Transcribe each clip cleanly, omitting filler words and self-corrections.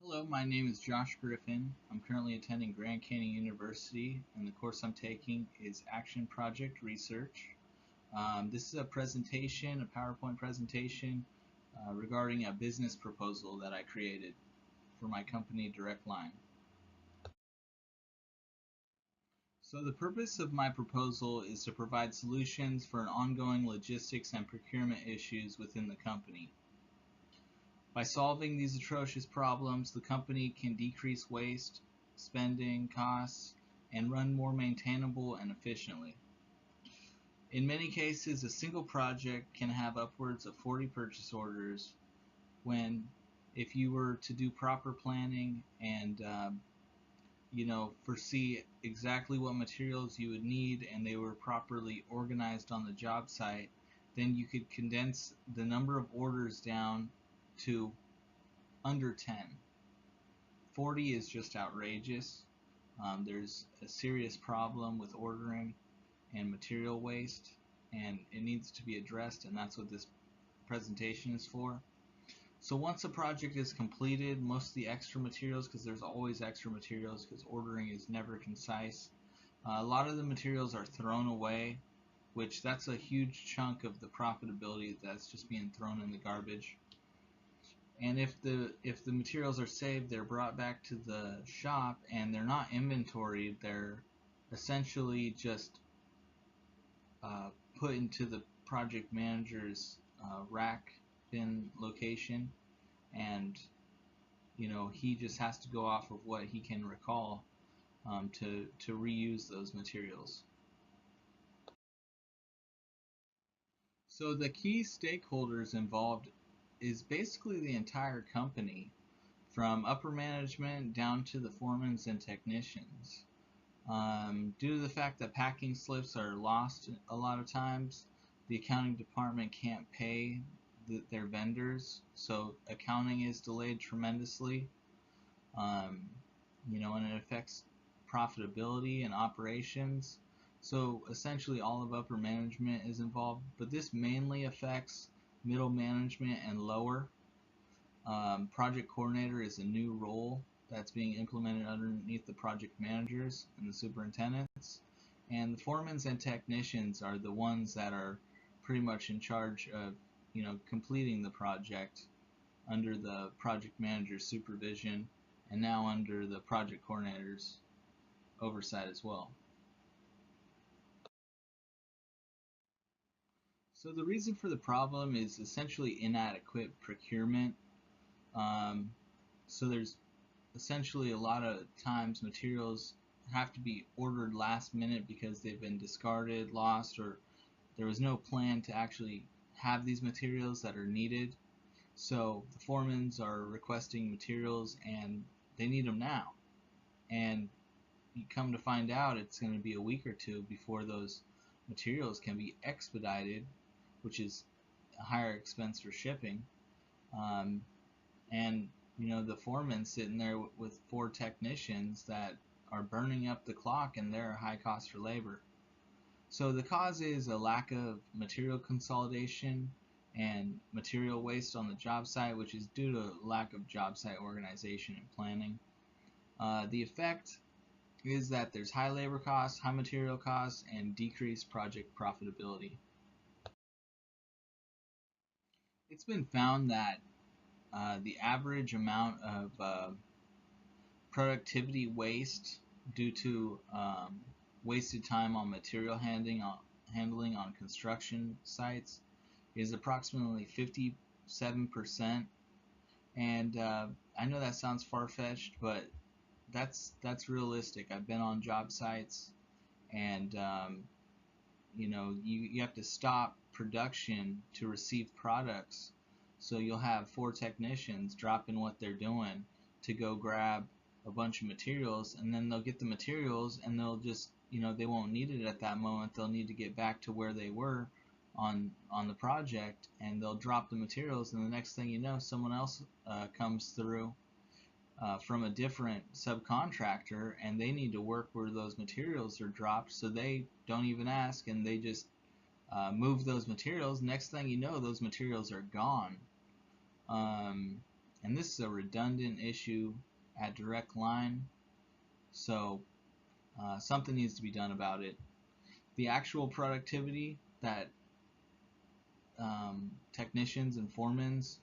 Hello, my name is Josh Griffin. I'm currently attending Grand Canyon University, and the course I'm taking is Action Project Research. This is a presentation, a PowerPoint presentation regarding a business proposal that I created for my company, Direct Line. So the purpose of my proposal is to provide solutions for an ongoing logistics and procurement issues within the company. By solving these atrocious problems, the company can decrease waste, spending, costs, and run more maintainable and efficiently. In many cases, a single project can have upwards of 40 purchase orders when, if you were to do proper planning and foresee exactly what materials you would need and they were properly organized on the job site, then you could condense the number of orders down to under 10. 40 is just outrageous. There's a serious problem with ordering and material waste, and it needs to be addressed, and that's what this presentation is for. So once a project is completed, most of the extra materials, because there's always extra materials because ordering is never concise, a lot of the materials are thrown away, which that's a huge chunk of the profitability that's just being thrown in the garbage. And if the materials are saved, they're brought back to the shop and they're not inventoried, they're essentially just put into the project manager's rack bin location, and he just has to go off of what he can recall to reuse those materials. So the key stakeholders involved is basically the entire company, from upper management down to the foremans and technicians. Due to the fact that packing slips are lost a lot of times, the accounting department can't pay their vendors, so accounting is delayed tremendously. Um, and it affects profitability and operations. So essentially all of upper management is involved, but this mainly affects middle management and lower. Project coordinator is a new role that's being implemented underneath the project managers and the superintendents. And the foremans and technicians are the ones that are pretty much in charge of, completing the project under the project manager's supervision and now under the project coordinator's oversight as well. So the reason for the problem is essentially inadequate procurement. So there's essentially a lot of times materials have to be ordered last minute because they've been discarded, lost, or there was no plan to actually have these materials that are needed. So the foremans are requesting materials and they need them now. And you come to find out it's going to be a week or two before those materials can be expedited, which is a higher expense for shipping. And the foreman sitting there with 4 technicians that are burning up the clock, and they're a high cost for labor. So the cause is a lack of material consolidation and material waste on the job site, which is due to lack of job site organization and planning. The effect is that there's high labor costs, high material costs, and decreased project profitability. It's been found that the average amount of productivity waste due to wasted time on material handling on construction sites is approximately 57%. And I know that sounds far-fetched, but that's realistic. I've been on job sites, and you have to stop production to receive products. So you'll have 4 technicians dropping what they're doing to go grab a bunch of materials, and then they'll get the materials and they'll just, they won't need it at that moment. They'll need to get back to where they were on the project, and they'll drop the materials, and the next thing you know, someone else comes through from a different subcontractor, and they need to work where those materials are dropped, so they don't even ask, and they just move those materials. Next thing you know, those materials are gone. And this is a redundant issue at Direct Line, so something needs to be done about it. The actual productivity that technicians and foremans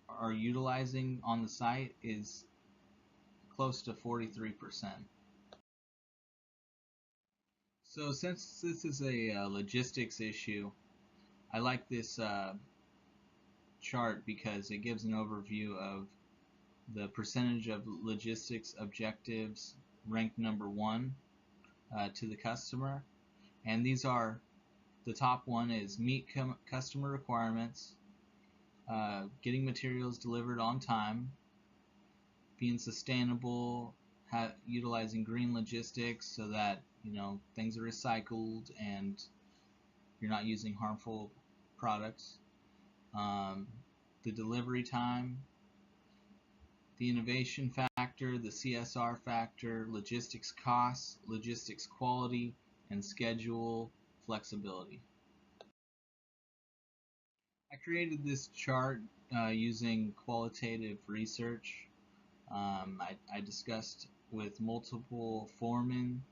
are utilizing on the site is close to 43%. So since this is a logistics issue, I like this chart because it gives an overview of the percentage of logistics objectives ranked number 1 to the customer. And these are, the top one is meet customer requirements, getting materials delivered on time, being sustainable, utilizing green logistics so that things are recycled and you're not using harmful products, the delivery time, the innovation factor, the CSR factor, logistics costs, logistics quality, and schedule flexibility. I created this chart using qualitative research. I discussed with multiple foremen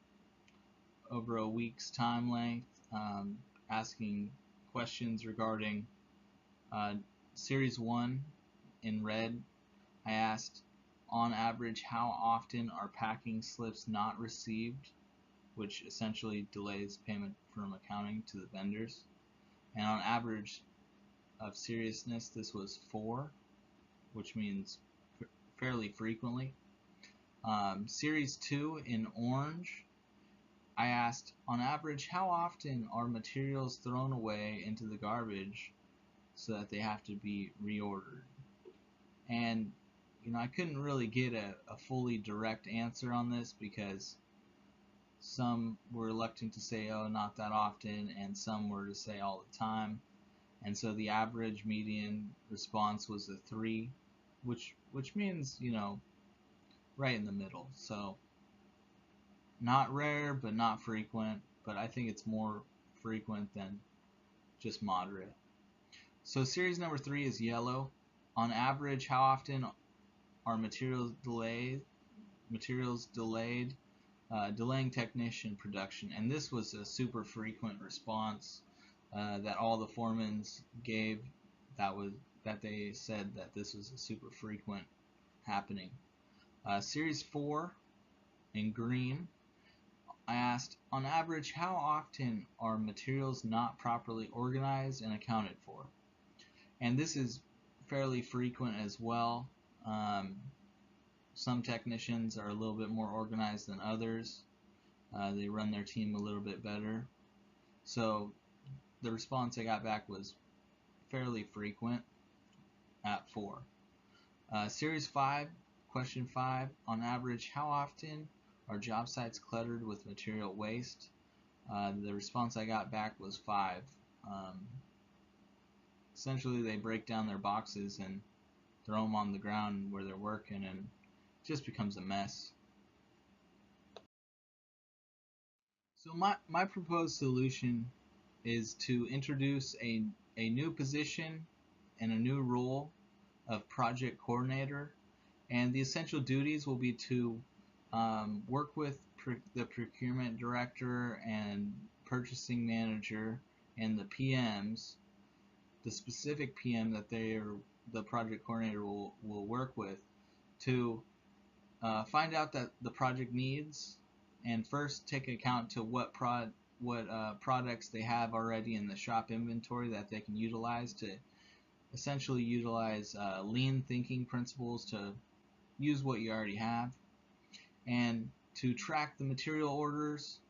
over a week's time length, asking questions regarding Series 1 in red. I asked, on average, how often are packing slips not received, which essentially delays payment from accounting to the vendors. And on average of seriousness, this was 4, which means fairly frequently. Series 2 in orange, I asked, on average, how often are materials thrown away into the garbage so that they have to be reordered? And I couldn't really get a fully direct answer on this because some were reluctant to say, oh, not that often, and some were to say all the time. And so the average median response was a 3, which means, right in the middle. So not rare, but not frequent, but I think it's more frequent than just moderate. So series number 3 is yellow. On average, how often are materials delayed, delaying technician production? And this was a super frequent response that all the foremen gave. That they said that this was a super frequent happening. Series 4 in green, I asked, on average, how often are materials not properly organized and accounted for? And this is fairly frequent as well. Some technicians are a little bit more organized than others. They run their team a little bit better. So the response I got back was fairly frequent at 4. Series 5, question 5, on average, how often are job sites cluttered with material waste? The response I got back was 5. Essentially, they break down their boxes and throw them on the ground where they're working, and it just becomes a mess. So my proposed solution is to introduce a new position and a new role of project coordinator, and the essential duties will be to work with the procurement director and purchasing manager and the PMs, the specific PM that the project coordinator will work with, to find out that the project needs, and first take account to what products they have already in the shop inventory that they can utilize to essentially utilize lean thinking principles to use what you already have, and to track the material orders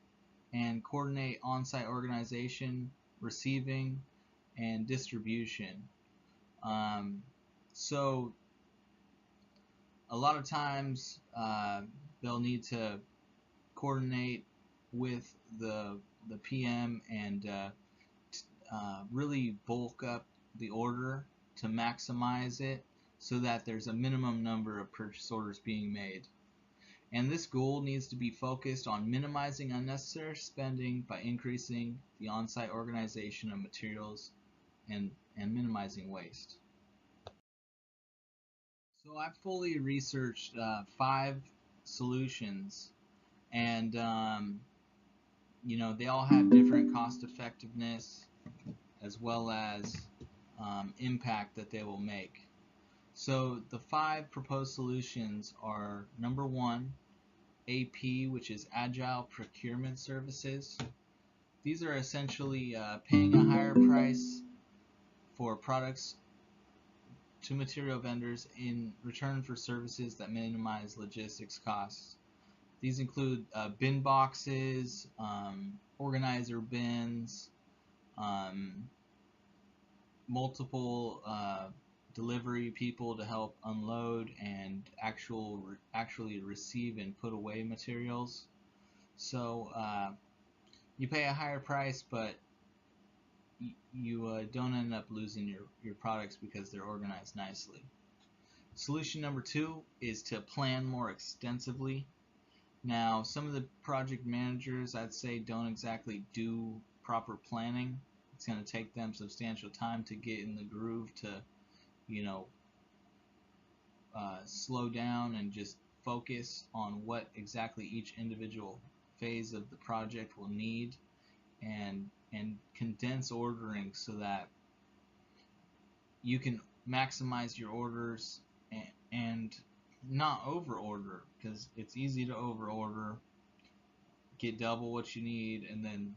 and coordinate on-site organization, receiving, and distribution. So a lot of times they'll need to coordinate with the PM and really bulk up the order to maximize it so that there's a minimum number of purchase orders being made. And this goal needs to be focused on minimizing unnecessary spending by increasing the on-site organization of materials and minimizing waste. So I've fully researched 5 solutions, and they all have different cost effectiveness as well as impact that they will make. So the 5 proposed solutions are: number one, AP, which is Agile Procurement Services. These are essentially paying a higher price for products to material vendors in return for services that minimize logistics costs. These include bin boxes, organizer bins, um, multiple delivery people to help unload and actually receive and put away materials. So you pay a higher price, but you don't end up losing your products because they're organized nicely. Solution number 2 is to plan more extensively. Now, some of the project managers, I'd say, don't exactly do proper planning. It's going to take them substantial time to get in the groove to, you know, slow down and just focus on what exactly each individual phase of the project will need, and condense ordering so that you can maximize your orders and not over order, because it's easy to over order, get double what you need, and then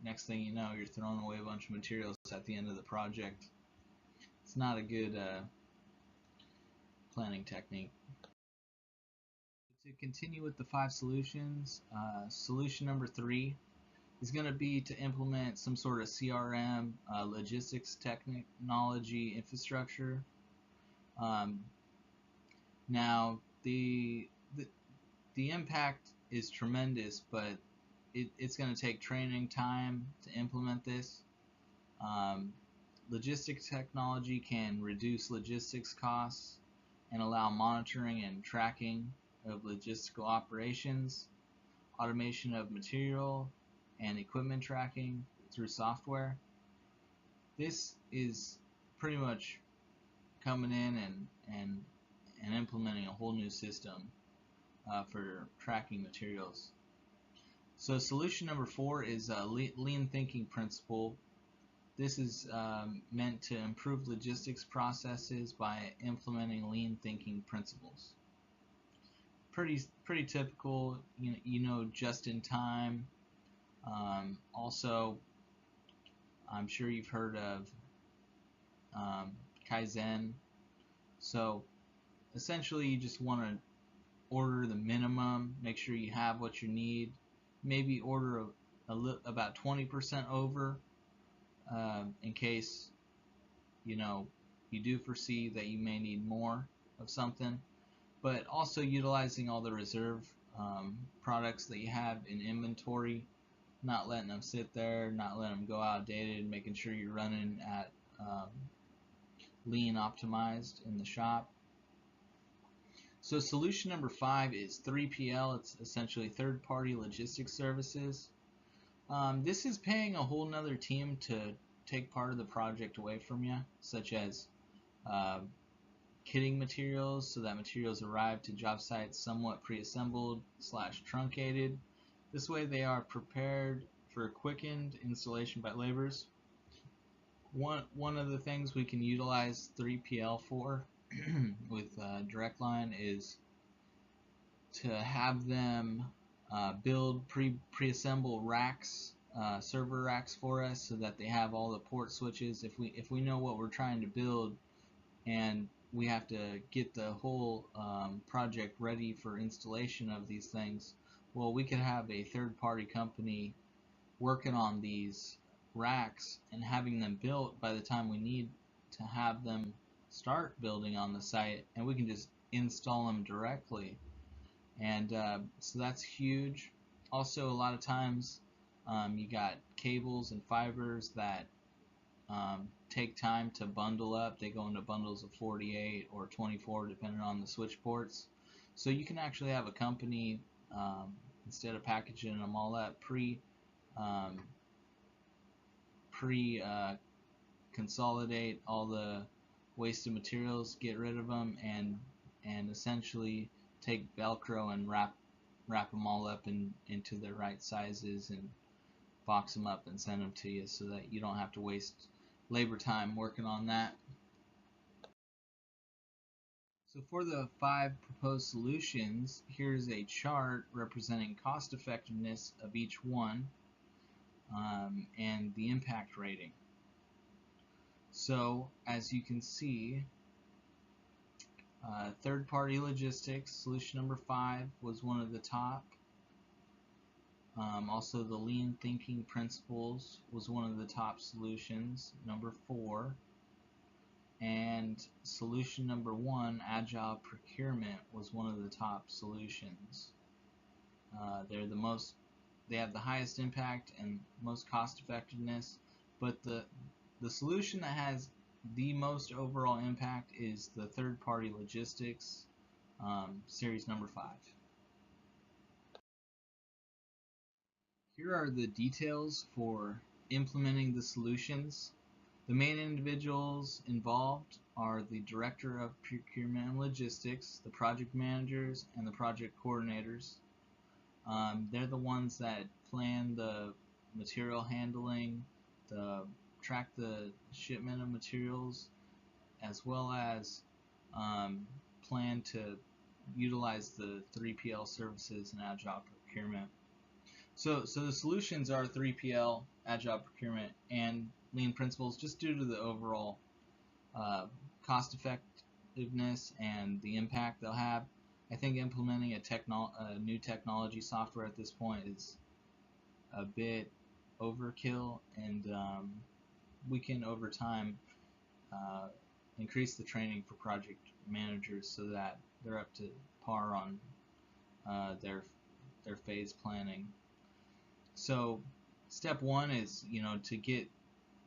next thing you know, you're throwing away a bunch of materials at the end of the project. It's not a good planning technique. To continue with the 5 solutions, solution number 3 is going to be to implement some sort of CRM, logistics technology infrastructure. Now, the impact is tremendous, but it's going to take training time to implement this. Logistics technology can reduce logistics costs and allow monitoring and tracking of logistical operations, automation of material and equipment tracking through software. This is pretty much coming in and implementing a whole new system for tracking materials. So solution number 4 is a lean thinking principle. This is meant to improve logistics processes by implementing lean thinking principles. Pretty typical, just in time. Also, I'm sure you've heard of Kaizen. So essentially, you just want to order the minimum, make sure you have what you need, maybe order about 20% over in case you do foresee that you may need more of something, but also utilizing all the reserve products that you have in inventory, not letting them sit there, not letting them go outdated, making sure you're running at lean optimized in the shop. So solution number 5 is 3PL. It's essentially third-party logistics services. This is paying a whole nother team to take part of the project away from you, such as kitting materials so that materials arrive to job sites somewhat pre-assembled / truncated. This way they are prepared for quickened installation by laborers. One of the things we can utilize 3PL for with DirectLine is to have them build pre-assemble racks, server racks for us, so that they have all the port switches. If we know what we're trying to build and we have to get the whole project ready for installation of these things, well, we could have a third-party company working on these racks and having them built by the time we need to have them start building on the site, and we can just install them directly. And so that's huge. Also, a lot of times you got cables and fibers that take time to bundle up. They go into bundles of 48 or 24 depending on the switch ports. So you can actually have a company, instead of packaging them all up, consolidate all the wasted materials, get rid of them, and essentially take Velcro and wrap them all up into their right sizes and box them up and send them to you so that you don't have to waste labor time working on that. So for the 5 proposed solutions, here's a chart representing cost effectiveness of each one and the impact rating. So as you can see, third-party logistics, solution number 5, was one of the top. Also, the lean thinking principles was one of the top solutions, number 4. And solution number 1, agile procurement, was one of the top solutions. They have the highest impact and most cost effectiveness, but the solution that has the most overall impact is the third-party logistics, series number 5. Here are the details for implementing the solutions. The main individuals involved are the Director of Procurement and Logistics, the project managers, and the project coordinators. They're the ones that plan the material handling, track the shipment of materials, as well as plan to utilize the 3PL services and agile procurement. So the solutions are 3PL, agile procurement, and lean principles, just due to the overall cost effectiveness and the impact they'll have. I think implementing a new technology software at this point is a bit overkill, and we can over time increase the training for project managers so that they're up to par on their phase planning. So step 1 is, to get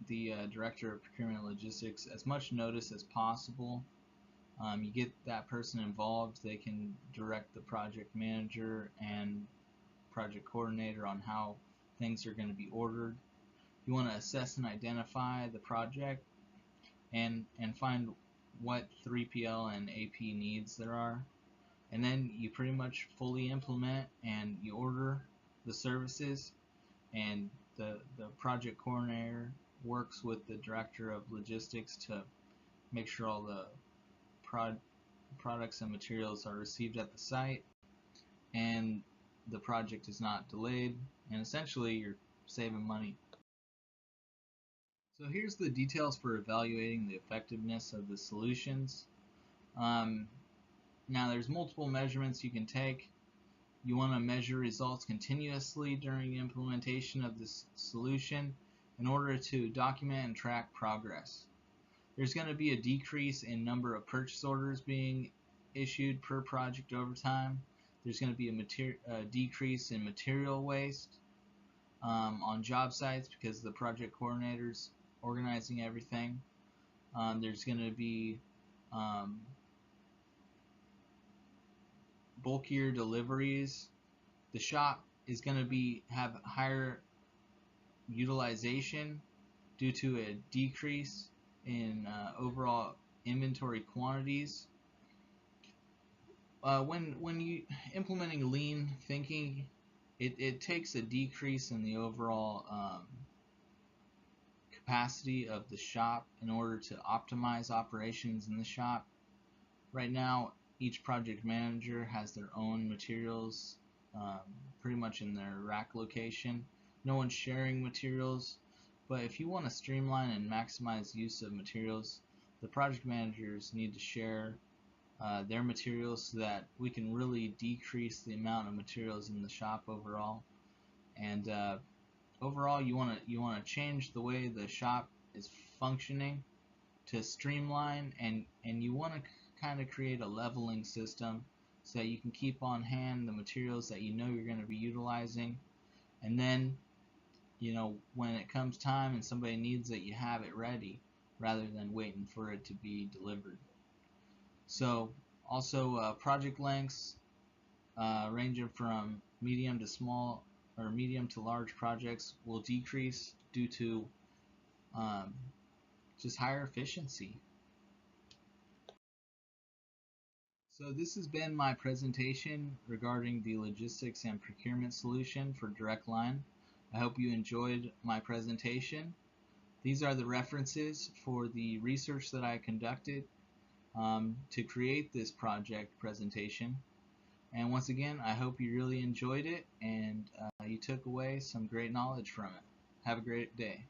the Director of Procurement and Logistics as much notice as possible. You get that person involved, they can direct the project manager and project coordinator on how things are going to be ordered. You want to assess and identify the project and find what 3PL and AP needs there are, and then you pretty much fully implement and you order the services, and the project coordinator works with the Director of Logistics to make sure all the products and materials are received at the site and the project is not delayed, and essentially you're saving money. So here's the details for evaluating the effectiveness of the solutions. Now there's multiple measurements you can take. You want to measure results continuously during implementation of this solution in order to document and track progress. There's going to be a decrease in number of purchase orders being issued per project over time. There's going to be a decrease in material waste on job sites because the project coordinator's organizing everything. There's going to be bulkier deliveries. The shop is going to have higher utilization due to a decrease in overall inventory quantities. When you implementing lean thinking, it takes a decrease in the overall capacity of the shop in order to optimize operations in the shop. Right now, each project manager has their own materials pretty much in their rack location. No one's sharing materials, but if you want to streamline and maximize use of materials, the project managers need to share their materials so that we can really decrease the amount of materials in the shop overall. And overall, you want to change the way the shop is functioning to streamline, and you want to kind of create a leveling system so that you can keep on hand the materials that you know you're going to be utilizing, and then when it comes time and somebody needs it, you have it ready rather than waiting for it to be delivered. So also project lengths ranging from medium to small or medium to large projects will decrease due to just higher efficiency. So this has been my presentation regarding the logistics and procurement solution for DirectLine. I hope you enjoyed my presentation. These are the references for the research that I conducted to create this project presentation. And once again, I hope you really enjoyed it and you took away some great knowledge from it. Have a great day.